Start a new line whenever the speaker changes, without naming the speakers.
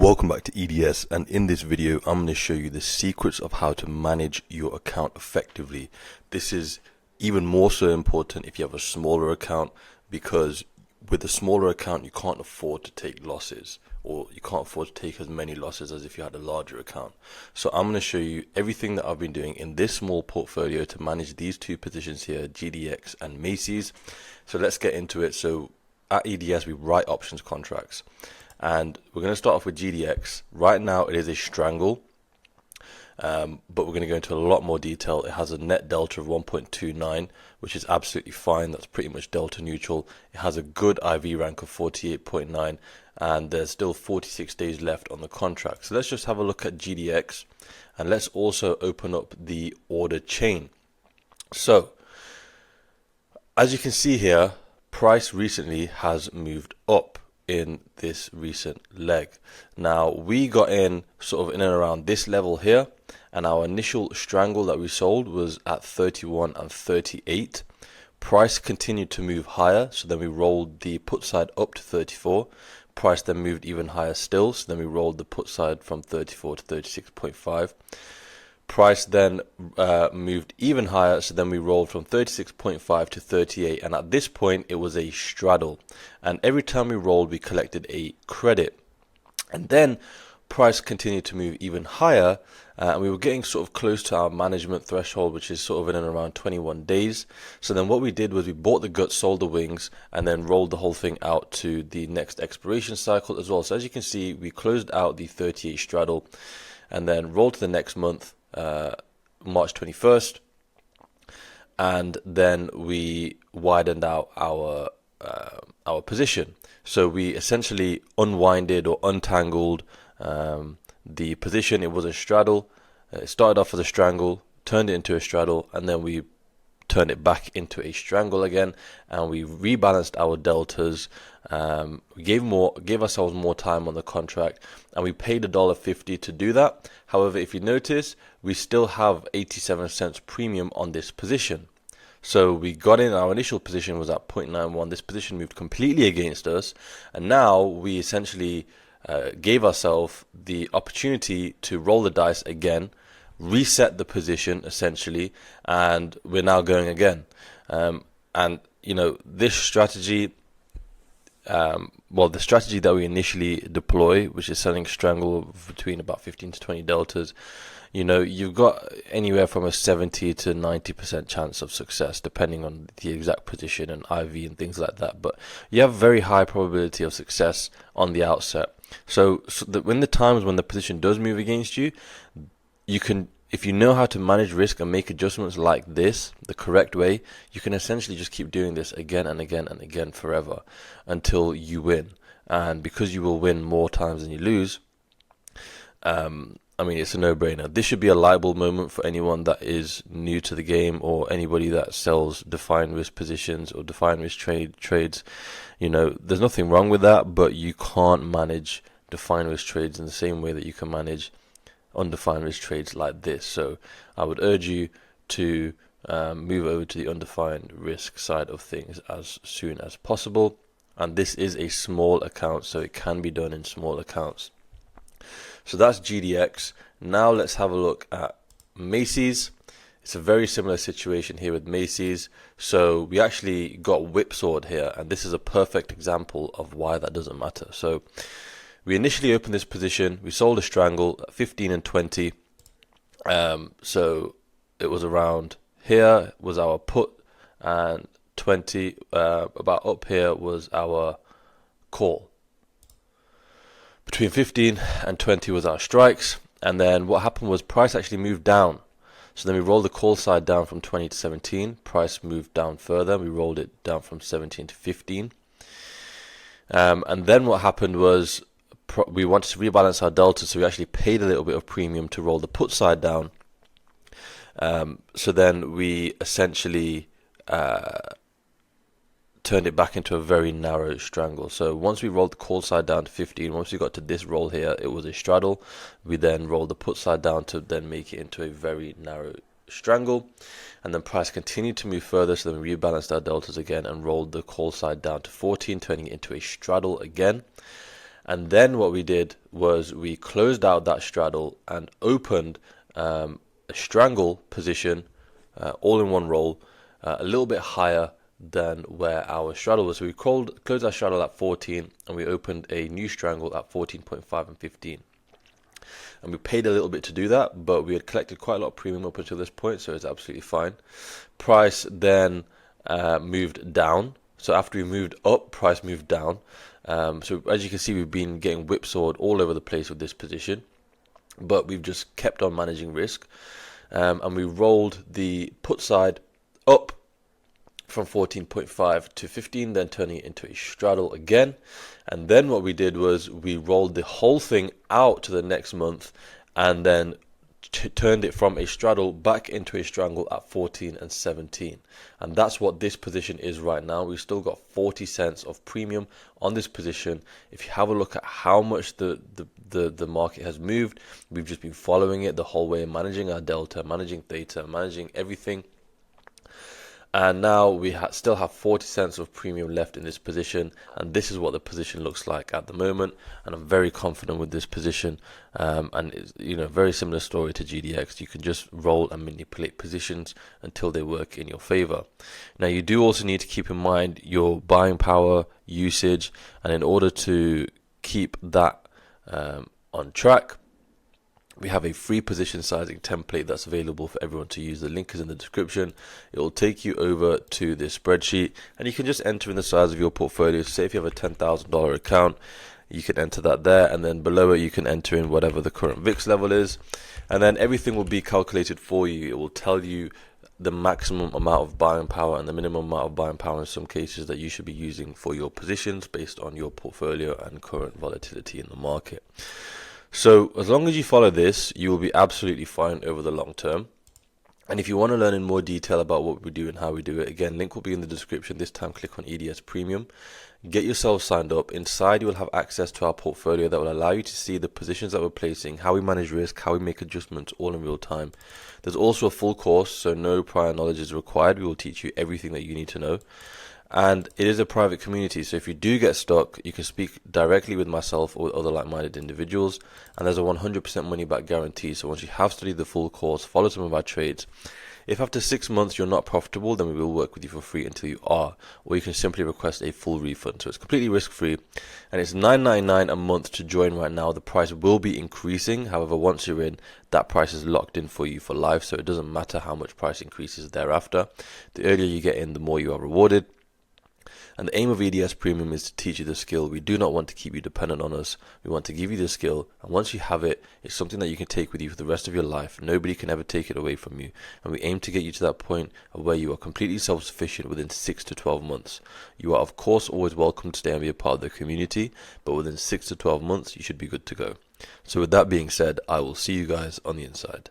Welcome back to EDS, and in this video I'm going to show you the secrets of how to manage your account effectively. This is even more so important if you have a smaller account, because with a smaller account you can't afford to take losses, or you can't afford to take as many losses as if you had a larger account. So I'm going to show you everything that I've been doing in this small portfolio to manage these two positions here, GDX and Macy's. So let's get into it. So at EDS we write options contracts, and we're going to start off with GDX. Right now it is a strangle, but we're going to go into a lot more detail. It has a net delta of 1.29, which is absolutely fine. That's pretty much delta neutral. It has a good IV rank of 48.9, and there's still 46 days left on the contract. So let's just have a look at GDX, and let's also open up the order chain. So as you can see here, price recently has moved up in this recent leg. Now we got in sort of in and around this level here, and our initial strangle that we sold was at 31 and 38. Price continued to move higher, so then we rolled the put side up to 34. Price then moved even higher still, so then we rolled the put side from 34 to 36.5. Price then moved even higher, so then we rolled from 36.5 to 38, and at this point it was a straddle, and every time we rolled we collected a credit. And then price continued to move even higher, and we were getting sort of close to our management threshold, which is sort of in and around 21 days. So then what we did was we bought the guts, sold the wings, and then rolled the whole thing out to the next expiration cycle as well. So as you can see, we closed out the 38 straddle and then rolled to the next month, March 21st, and then we widened out our position. So we essentially unwinded or untangled the position. It was a straddle. It started off as a strangle, turned it into a straddle, and then we turned it back into a strangle again, and we rebalanced our deltas. We gave ourselves more time on the contract, and we paid $1.50 to do that. However, if you notice, we still have 87 cents premium on this position. So we got in, our initial position was at 0.91. This position moved completely against us, and now we essentially gave ourselves the opportunity to roll the dice again, reset the position essentially, and we're now going again. And you know, this strategy, the strategy that we initially deploy, which is selling strangle between about 15 to 20 deltas, you know, you've got anywhere from a 70 to 90% chance of success depending on the exact position and IV and things like that, but you have a very high probability of success on the outset. So that when the times when the position does move against you, you can, if you know how to manage risk and make adjustments like this the correct way, you can essentially just keep doing this again and again and again forever until you win. And because you will win more times than you lose, I mean, it's a no-brainer. This should be a light bulb moment for anyone that is new to the game, or anybody that sells defined risk positions or defined risk trades. You know, there's nothing wrong with that, but you can't manage defined risk trades in the same way that you can manage undefined risk trades like this. So I would urge you to move over to the undefined risk side of things as soon as possible. And this is a small account, so it can be done in small accounts. So that's GDX. Now let's have a look at Macy's. It's a very similar situation here with Macy's. So we actually got whipsawed here, and this is a perfect example of why that doesn't matter. So we initially opened this position, we sold a strangle at 15 and 20. So it was around here was our put, and 20 about up here was our call. Between 15 and 20 was our strikes, and then what happened was price actually moved down. So then we rolled the call side down from 20 to 17. Price moved down further. We rolled it down from 17 to 15. And then what happened was we wanted to rebalance our delta, so we actually paid a little bit of premium to roll the put side down. So then we essentially turned it back into a very narrow strangle. So once we rolled the call side down to 15, once we got to this roll here, it was a straddle. We then rolled the put side down to then make it into a very narrow strangle, and then price continued to move further, so then we rebalanced our deltas again and rolled the call side down to 14, turning it into a straddle again. And then what we did was we closed out that straddle and opened a strangle position all in one roll, a little bit higher than where our straddle was. So we closed our straddle at 14 and we opened a new strangle at 14.5 and 15. And we paid a little bit to do that, but we had collected quite a lot of premium up until this point, so it's absolutely fine. Price then moved down. So after we moved up, price moved down. So as you can see, we've been getting whipsawed all over the place with this position, but we've just kept on managing risk. And we rolled the put side up from 14.5 to 15, then turning it into a straddle again. And then what we did was we rolled the whole thing out to the next month and then turned it from a straddle back into a strangle at 14 and 17. And that's what this position is right now. We've still got 40 cents of premium on this position. If you have a look at how much the market has moved, we've just been following it the whole way, managing our delta, managing theta, managing everything. And now we still have 40 cents of premium left in this position, and this is what the position looks like at the moment. And I'm very confident with this position. And it's, very similar story to GDX. You can just roll and manipulate positions until they work in your favor. Now you do also need to keep in mind your buying power, usage, and in order to keep that on track, we have a free position sizing template that's available for everyone to use. The link is in the description. It will take you over to this spreadsheet and you can just enter in the size of your portfolio. Say if you have a $10,000 account, you can enter that there, and then below it you can enter in whatever the current VIX level is, and then everything will be calculated for you. It will tell you the maximum amount of buying power and the minimum amount of buying power in some cases that you should be using for your positions based on your portfolio and current volatility in the market. So as long as you follow this, you will be absolutely fine over the long term. And if you want to learn in more detail about what we do and how we do it, again, link will be in the description. This time click on EDS Premium. Get yourself signed up. Inside you will have access to our portfolio that will allow you to see the positions that we're placing, how we manage risk, how we make adjustments all in real time. There's also a full course, so no prior knowledge is required. We will teach you everything that you need to know. And it is a private community, so if you do get stuck, you can speak directly with myself or with other like-minded individuals, and there's a 100% money-back guarantee. So once you have studied the full course, follow some of our trades. If after 6 months you're not profitable, then we will work with you for free until you are, or you can simply request a full refund. So it's completely risk-free, and it's $9.99 a month to join right now. The price will be increasing. However, once you're in, that price is locked in for you for life, so it doesn't matter how much price increases thereafter. The earlier you get in, the more you are rewarded. And the aim of EDS Premium is to teach you the skill. We do not want to keep you dependent on us. We want to give you the skill, and once you have it, it's something that you can take with you for the rest of your life. Nobody can ever take it away from you, and we aim to get you to that point of where you are completely self-sufficient within 6 to 12 months. You are of course always welcome to stay and be a part of the community, but within 6 to 12 months you should be good to go. So with that being said, I will see you guys on the inside.